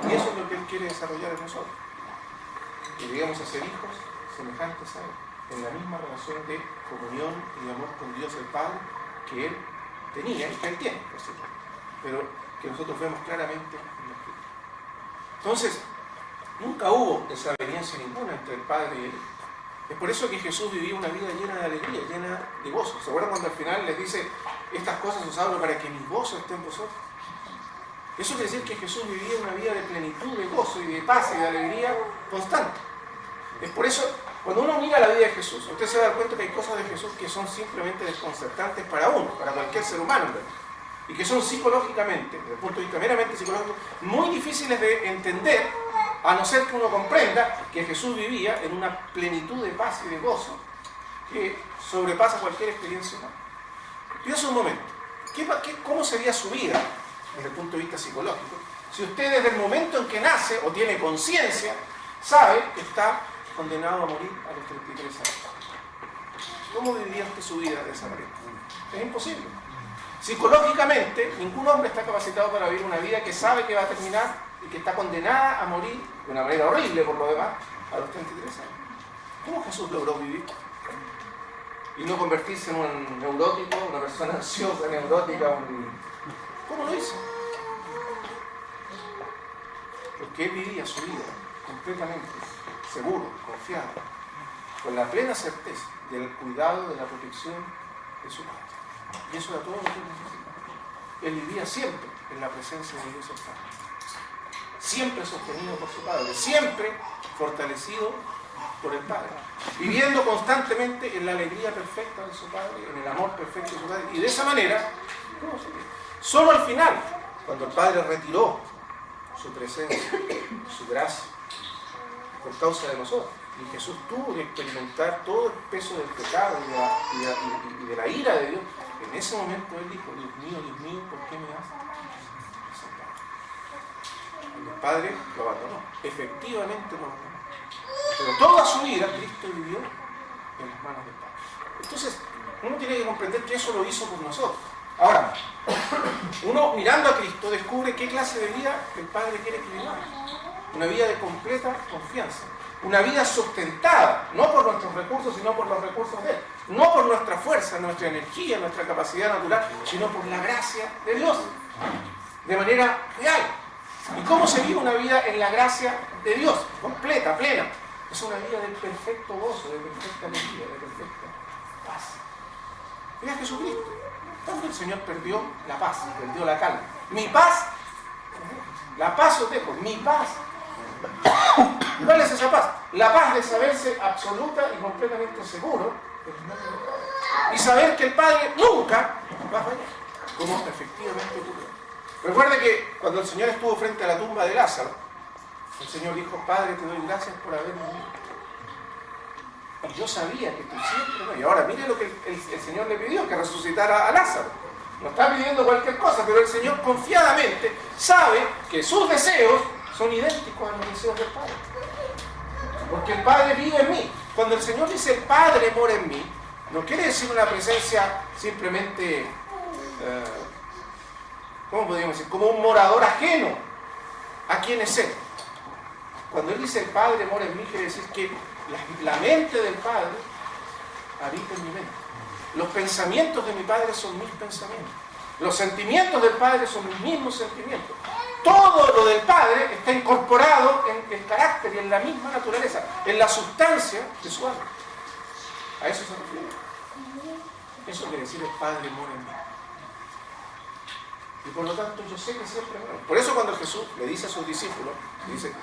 Y eso es lo que Él quiere desarrollar en nosotros. Que lleguemos a ser hijos semejantes a Él, en la misma relación de comunión y de amor con Dios el Padre que Él tenía y que Él tiene, por cierto, pero que nosotros vemos claramente en la Escritura. Entonces, nunca hubo desaveniencia ninguna entre el Padre y Él. Es por eso que Jesús vivía una vida llena de alegría, llena de gozo. ¿Se acuerdan cuando al final les dice, estas cosas os hablo para que mi gozo esté en vosotros? Eso quiere decir que Jesús vivía una vida de plenitud, de gozo y de paz y de alegría constante. Es por eso, cuando uno mira la vida de Jesús, usted se va a dar cuenta que hay cosas de Jesús que son simplemente desconcertantes para uno, para cualquier ser humano, ¿verdad? Y que son psicológicamente, desde el punto de vista meramente psicológico, muy difíciles de entender, a no ser que uno comprenda que Jesús vivía en una plenitud de paz y de gozo que sobrepasa cualquier experiencia humana. Piensa un momento, ¿cómo sería su vida desde el punto de vista psicológico si usted desde el momento en que nace o tiene conciencia sabe que está condenado a morir a los 33 años? ¿Cómo viviría usted su vida de esa manera? Es imposible. Psicológicamente, ningún hombre está capacitado para vivir una vida que sabe que va a terminar y que está condenada a morir de una manera horrible por lo demás a los 33 años. ¿Cómo Jesús logró vivir? Y no convertirse en un neurótico, una persona ansiosa, neurótica. ¿Cómo lo hizo? Porque él vivía su vida completamente seguro, confiado, con la plena certeza del cuidado, de la protección de su Padre. Y eso era todo lo que él necesitaba. Él vivía siempre en la presencia de Dios el Padre. Siempre sostenido por su Padre, siempre fortalecido por el Padre, viviendo constantemente en la alegría perfecta de su Padre, en el amor perfecto de su Padre. Y de esa manera, solo al final, cuando el Padre retiró su presencia, su gracia, por causa de nosotros, y Jesús tuvo que experimentar todo el peso del pecado y de la ira de Dios, en ese momento Él dijo, Dios mío, ¿por qué me has desamparado? El Padre lo abandonó, efectivamente lo abandonó. Pero toda su vida Cristo vivió en las manos del Padre. Entonces, uno tiene que comprender que eso lo hizo por nosotros. Ahora, uno mirando a Cristo descubre qué clase de vida el Padre quiere que vivamos. Una vida de completa confianza. Una vida sustentada, no por nuestros recursos, sino por los recursos de Él. No por nuestra fuerza, nuestra energía, nuestra capacidad natural, sino por la gracia de Dios. De manera real. ¿Y cómo se vive una vida en la gracia de Dios? Completa, plena. Es una vida de perfecto gozo, de perfecta alegría, de perfecta paz. Mira Jesucristo. Cuando el Señor perdió la paz, perdió la calma. Mi paz, la paz os dejo, mi paz. ¿Cuál es esa paz? La paz de saberse absoluta y completamente seguro y saber que el Padre nunca va a fallar, como efectivamente ocurrió. Recuerde que cuando el Señor estuvo frente a la tumba de Lázaro, el Señor dijo, Padre, te doy gracias por haberme unido. Y yo sabía que tú siempre... Y ahora mire lo que el Señor le pidió, que resucitara a Lázaro. No está pidiendo cualquier cosa, pero el Señor confiadamente sabe que sus deseos son idénticos a los deseos del Padre. Porque el Padre vive en mí. Cuando el Señor dice el Padre mora en mí, no quiere decir una presencia simplemente, ¿cómo podríamos decir? Como un morador ajeno a quien es Él. Cuando Él dice el Padre mora en mí, quiere decir que la mente del Padre habita en mi mente. Los pensamientos de mi Padre son mis pensamientos. Los sentimientos del Padre son mis mismos sentimientos. Todo lo del Padre está incorporado en el carácter y en la misma naturaleza, en la sustancia de su alma. A eso se refiere. Eso quiere decir el Padre mora en mí. Y por lo tanto yo sé que siempre mora. Por eso cuando Jesús le dice a sus discípulos, dice,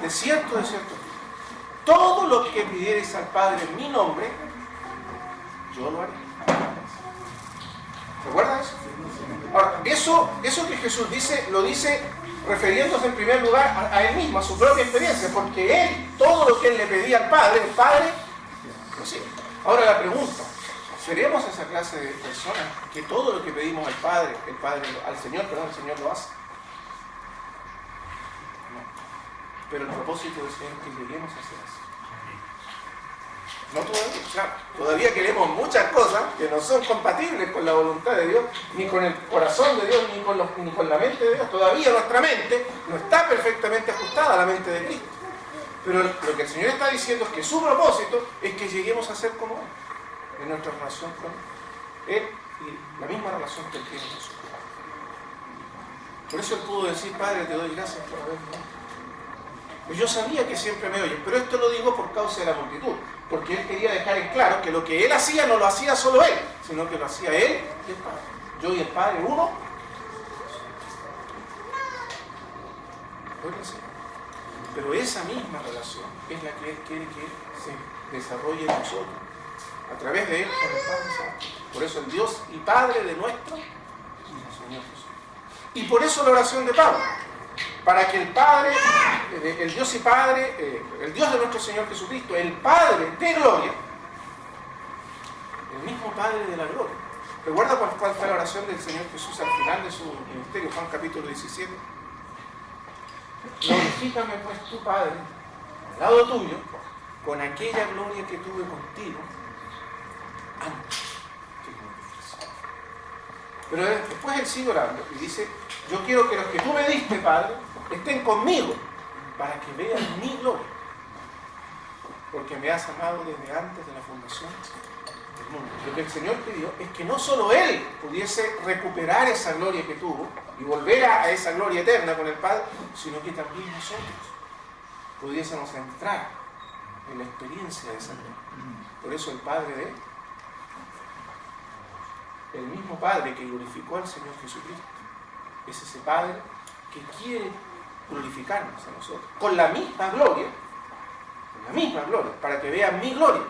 de cierto, todo lo que pidierais al Padre en mi nombre, yo lo haré. ¿Recuerda eso? Ahora, eso que Jesús dice, lo dice refiriéndose en primer lugar a Él mismo, a su propia experiencia, porque Él, todo lo que Él le pedía al Padre, el Padre lo sigue. Ahora la pregunta, ¿seremos esa clase de personas que todo lo que pedimos al Padre, al Señor, el Señor lo hace? No. Pero el propósito del Señor es que lleguemos a hacer eso. No todavía, claro. Todavía queremos muchas cosas que no son compatibles con la voluntad de Dios, ni con el corazón de Dios, ni con la mente de Dios. Todavía nuestra mente no está perfectamente ajustada a la mente de Cristo. Pero lo que el Señor está diciendo es que su propósito es que lleguemos a ser como Él, en nuestra relación con Él y la misma relación que Él tiene con nosotros. Por eso Él pudo decir, Padre, te doy gracias por haberme. Yo sabía que siempre me oyen, pero esto lo digo por causa de la multitud, porque Él quería dejar en claro que lo que Él hacía no lo hacía solo Él, sino que lo hacía Él y el Padre. Yo y el Padre, uno. Pero esa misma relación es la que Él quiere que se desarrolle en nosotros, a través de Él con el Padre Santo. Por eso el Dios y Padre de nuestro Señor Jesús. Y por eso la oración de Pablo, para que el Padre, el Dios y Padre, el Dios de nuestro Señor Jesucristo, el Padre de gloria, el mismo Padre de la gloria. ¿Recuerda cuál fue la oración del Señor Jesús al final de su ministerio? Juan capítulo 17. Glorifícame pues tu Padre, al lado tuyo, con aquella gloria que tuve contigo antes que glorificaste. Pero después Él sigue orando y dice, yo quiero que los que tú me diste, Padre, estén conmigo para que vean mi gloria, porque me has amado desde antes de la fundación del mundo. Lo que el Señor pidió es que no solo Él pudiese recuperar esa gloria que tuvo y volver a esa gloria eterna con el Padre, sino que también nosotros pudiésemos entrar en la experiencia de esa gloria. Por eso el Padre de Él, el mismo Padre que glorificó al Señor Jesucristo, es ese Padre que quiere glorificarnos a nosotros con la misma gloria, para que vean mi gloria.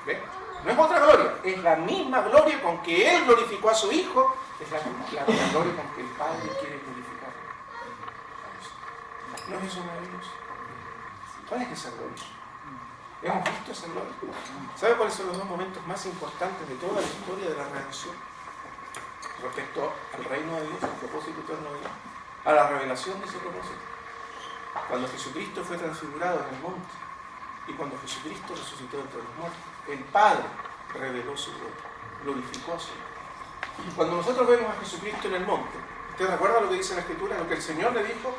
¿Ve? No es otra gloria, es la misma gloria con que Él glorificó a su Hijo, es la gloria con que el Padre quiere glorificar a nosotros. ¿No es eso maravilloso? ¿Cuál es esa gloria? ¿Hemos visto esa gloria? ¿Sabe cuáles son los dos momentos más importantes de toda la historia de la redención? Respecto al reino de Dios, al propósito eterno de Dios, a la revelación de ese propósito. Cuando Jesucristo fue transfigurado en el monte y cuando Jesucristo resucitó entre los muertos, el Padre reveló su gloria, glorificó a su Hijo. Cuando nosotros vemos a Jesucristo en el monte, ¿usted recuerda lo que dice la Escritura? Lo que el Señor le dijo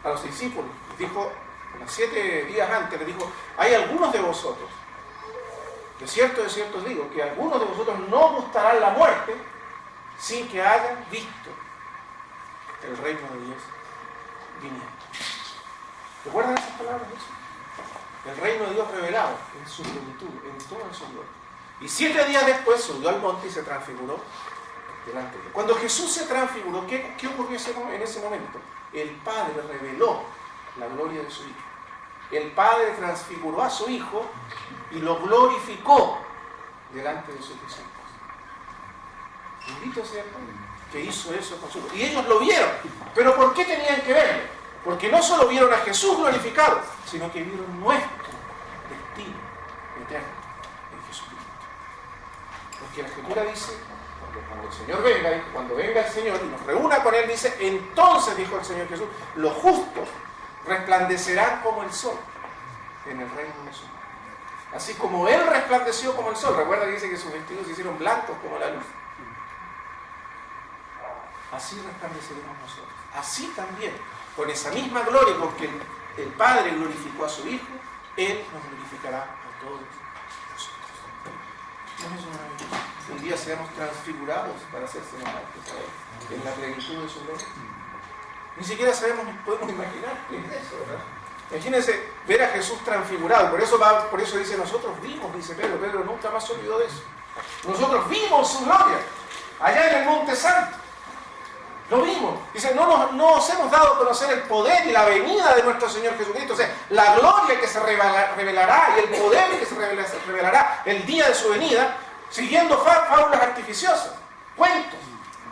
a los discípulos, les dijo unos 7 días antes, le dijo, hay algunos de vosotros, de cierto os digo, que algunos de vosotros no gustarán la muerte sin que hayan visto el reino de Dios viniendo. ¿Recuerdan esas palabras? El reino de Dios revelado en su plenitud, en toda su gloria. Y 7 días después subió al monte y se transfiguró delante de él. Cuando Jesús se transfiguró, ¿qué ocurrió en ese momento? El Padre reveló la gloria de su Hijo. El Padre transfiguró a su Hijo y lo glorificó delante de sus discípulos. Bendito sea el Padre que hizo eso con su Hijo. Y ellos lo vieron. ¿Pero por qué tenían que verlo? Porque no solo vieron a Jesús glorificado, sino que vieron nuestro destino eterno en Jesucristo. Porque la Escritura dice, cuando el Señor venga, y cuando venga el Señor y nos reúna con Él, dice, entonces, dijo el Señor Jesús, los justos resplandecerán como el sol en el reino de su Padre. Así como Él resplandeció como el sol. Recuerda que dice que sus vestidos se hicieron blancos como la luz. Así resplandeceremos nosotros. Así también, con esa misma gloria con que el Padre glorificó a su Hijo, Él nos glorificará a todos nosotros. ¿No es eso maravilloso? Un día seamos transfigurados para ser semejantes a Él, en la plenitud de su gloria. Ni siquiera podemos imaginar qué es eso, ¿verdad? Imagínense ver a Jesús transfigurado. Por eso dice, nosotros vimos, dice Pedro. Pedro nunca más se olvidó de eso. Nosotros vimos su gloria allá en el Monte Santo. Lo vimos. Dice, no nos hemos dado a conocer el poder y la venida de nuestro Señor Jesucristo. O sea, la gloria que se revelará y el poder que se revelará el día de su venida, siguiendo fábulas artificiosas, cuentos,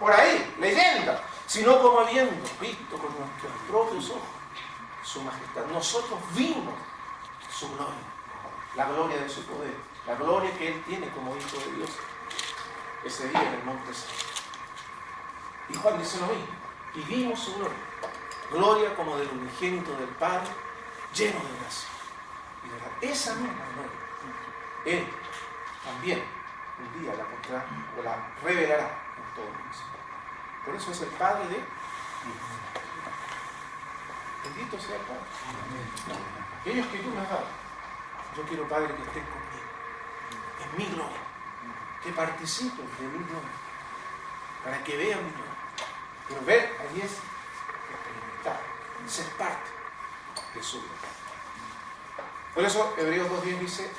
por ahí, leyendas, sino como habiendo visto con nuestros propios ojos su majestad. Nosotros vimos su gloria, la gloria de su poder, la gloria que Él tiene como Hijo de Dios ese día en el Monte Santo. Y Juan dice lo mismo, y vimos su gloria, gloria como del unigénito del Padre, lleno de gracia y de verdad. Esa misma gloria, Él también un día la pondrá o la revelará en todo el mundo. Por eso es el Padre de bendito sea el Padre. Aquellos que tú me has dado, yo quiero, Padre, que estén conmigo, en mi gloria, que participen de mi gloria, para que vean mi gloria. Pero ver allí es experimentar, ser parte de su gloria. Por eso Hebreos 2:10 dice,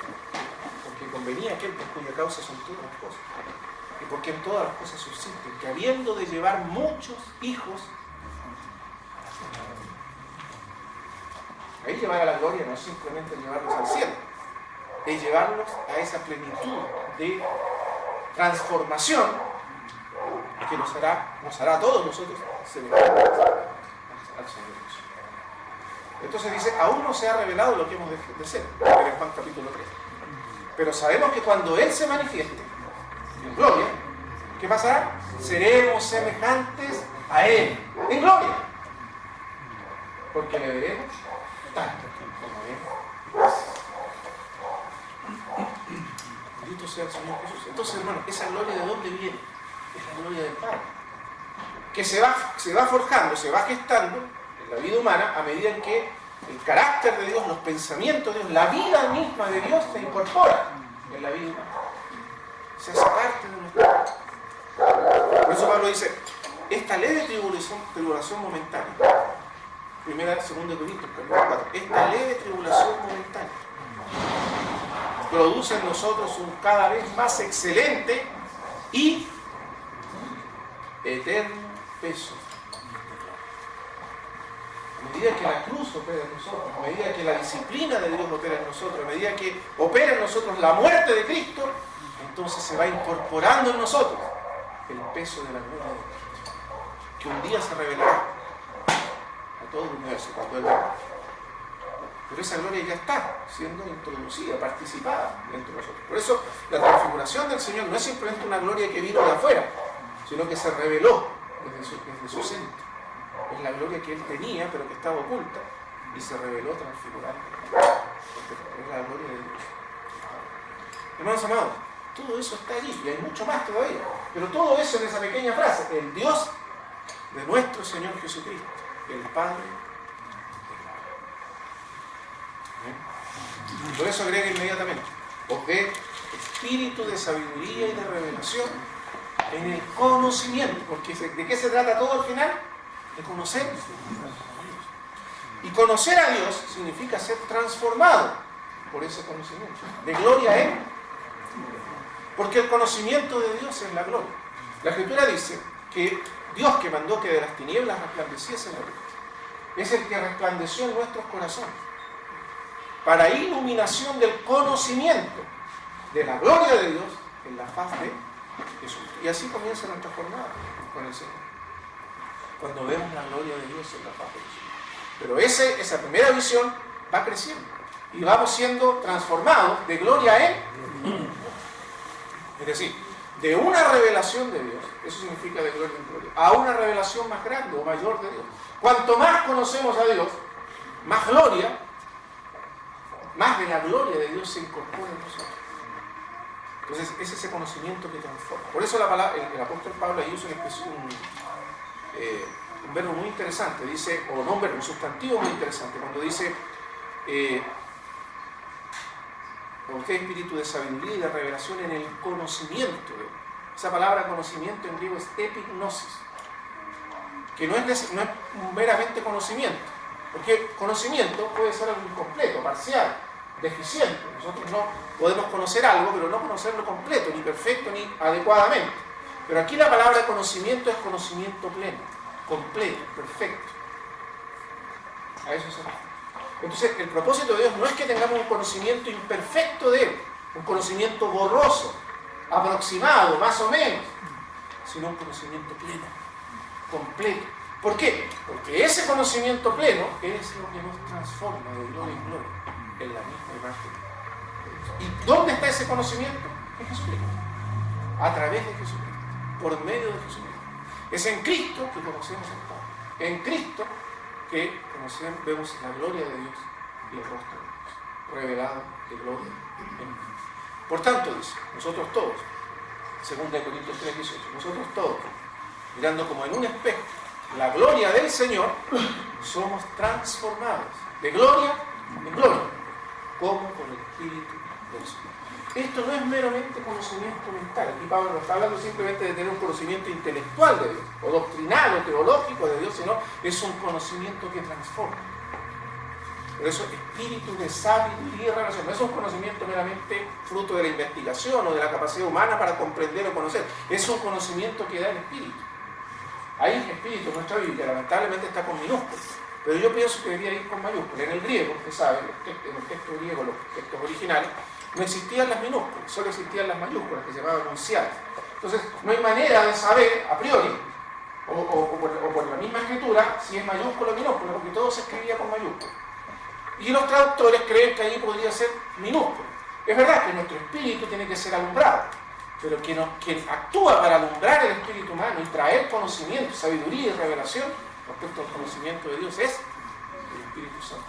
porque convenía aquel por cuya causa son todas las cosas, y porque en todas las cosas subsisten, que habiendo de llevar muchos hijos, ahí llevar a la gloria no es simplemente llevarlos al cielo, es llevarlos a esa plenitud de transformación que nos hará a todos nosotros semejantes al Señor Jesús. Entonces dice, aún no se ha revelado lo que hemos de ser, en Juan capítulo 3. Pero sabemos que cuando Él se manifieste en gloria, ¿qué pasará? Seremos semejantes a Él en gloria, porque le veremos tanto como Él es. Bendito sea el Señor Jesús. Entonces, hermano, ¿esa gloria de dónde viene? Es la gloria del Padre, que se va forjando, se va gestando en la vida humana a medida en que el carácter de Dios, los pensamientos de Dios, la vida misma de Dios se incorpora en la vida humana, se hace parte de nuestra vida. Por eso Pablo dice, esta leve tribulación momentánea, 2 Corintios capítulo 4, esta leve tribulación momentánea produce en nosotros un cada vez más excelente y eterno peso. A medida que la cruz opera en nosotros, a medida que la disciplina de Dios opera en nosotros, a medida que opera en nosotros la muerte de Cristo, entonces se va incorporando en nosotros el peso de la gloria de Cristo, que un día se revelará a todo el universo cuando Él venga. Pero esa gloria ya está siendo introducida, participada dentro de nosotros. Por eso la transfiguración del Señor no es simplemente una gloria que vino de afuera, sino que se reveló desde su centro. Es la gloria que Él tenía, pero que estaba oculta, y se reveló transfigurada. Es la gloria de Dios. Hermanos amados, todo eso está allí, y hay mucho más todavía. Pero todo eso en esa pequeña frase, el Dios de nuestro Señor Jesucristo, el Padre. ¿Eh? Por eso agrega inmediatamente, os dé espíritu de sabiduría y de revelación en el conocimiento, porque ¿de qué se trata todo al final? De conocer a Dios. Y conocer a Dios significa ser transformado por ese conocimiento, de gloria a Él, porque el conocimiento de Dios es la gloria. La Escritura dice que Dios, que mandó que de las tinieblas resplandeciese la luz, es el que resplandeció en nuestros corazones para iluminación del conocimiento de la gloria de Dios en la faz de Jesús. Y así comienza nuestra jornada con el Señor, cuando vemos la gloria de Dios en la faz de Jesús. Pero esa primera visión va creciendo y vamos siendo transformados de gloria a Él. Es decir, de una revelación de Dios, eso significa de gloria en gloria, a una revelación más grande o mayor de Dios. Cuanto más conocemos a Dios, más gloria más de la gloria de Dios se incorpora en nosotros. Entonces, es ese conocimiento que transforma. Por eso el apóstol Pablo ahí usa un verbo muy interesante, dice, o no un verbo, un sustantivo muy interesante, cuando dice, por usted espíritu de sabiduría y de revelación en el conocimiento. Esa palabra conocimiento en griego es epignosis, que no es meramente conocimiento, porque conocimiento puede ser algo incompleto, parcial, deficiente. Nosotros no podemos conocer algo, pero no conocerlo completo, ni perfecto, ni adecuadamente. Pero aquí la palabra conocimiento es conocimiento pleno, completo, perfecto. A eso se refiere. Entonces, el propósito de Dios no es que tengamos un conocimiento imperfecto de Él, un conocimiento borroso, aproximado, más o menos, sino un conocimiento pleno, completo. ¿Por qué? Porque ese conocimiento pleno es lo que nos transforma de gloria en gloria, en la misma imagen de Dios. ¿Y dónde está ese conocimiento? En Jesucristo. A través de Jesucristo, por medio de Jesucristo. Es en Cristo que conocemos al Padre. En Cristo que vemos la gloria de Dios y el rostro de Dios, revelado de gloria en Cristo. Por tanto, dice, nosotros todos, 2 Corintios 3:18, nosotros todos, mirando como en un espejo la gloria del Señor, somos transformados de gloria en gloria, como por el Espíritu del Señor. Esto no es meramente conocimiento mental. Aquí Pablo no está hablando simplemente de tener un conocimiento intelectual de Dios, o doctrinal, o teológico de Dios, sino es un conocimiento que transforma. Por eso, espíritu de sabiduría y revelación. No es un conocimiento meramente fruto de la investigación o de la capacidad humana para comprender o conocer. Es un conocimiento que da el Espíritu. Ahí el Espíritu en nuestra Biblia lamentablemente está con minúsculas, pero yo pienso que debería ir con mayúsculas. En el griego, usted sabe, en el texto griego, los textos originales, no existían las minúsculas, solo existían las mayúsculas, que se llamaban enunciados. Entonces, no hay manera de saber a priori, o por la misma escritura, si es mayúscula o minúscula, porque todo se escribía con mayúsculas. Y los traductores creen que ahí podría ser minúscula. Es verdad que nuestro espíritu tiene que ser alumbrado, pero quien actúa para alumbrar el espíritu humano y traer conocimiento, sabiduría y revelación respecto al conocimiento de Dios es el Espíritu Santo,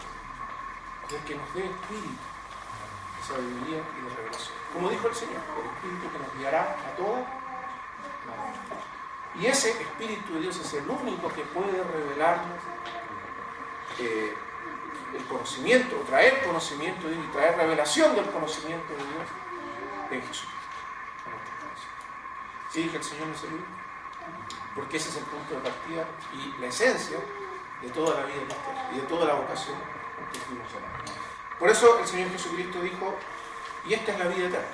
el que nos dé espíritu, sabiduría y de revelación. Como dijo el Señor, el Espíritu que nos guiará a toda la verdad. Y ese Espíritu de Dios es el único que puede revelarnos el conocimiento, traer conocimiento de Dios y traer revelación del conocimiento de Dios en Jesucristo. Sí, que el Señor nos ayude, porque ese es el punto de partida y la esencia de toda la vida cristiana y de toda la vocación que fuimos llamados. Por eso el Señor Jesucristo dijo, y esta es la vida eterna.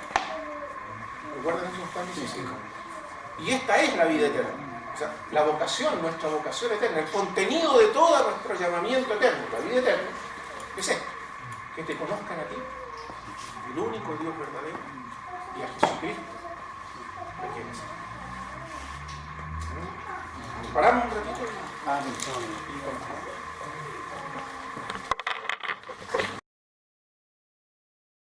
¿Recuerdan esos pasajes? Sí. Y esta es la vida eterna. O sea, la vocación, nuestra vocación eterna, el contenido de todo nuestro llamamiento eterno, la vida eterna, es esto, que te conozcan a ti, el único Dios verdadero, y a Jesucristo, de quien es. Paramos un ratito y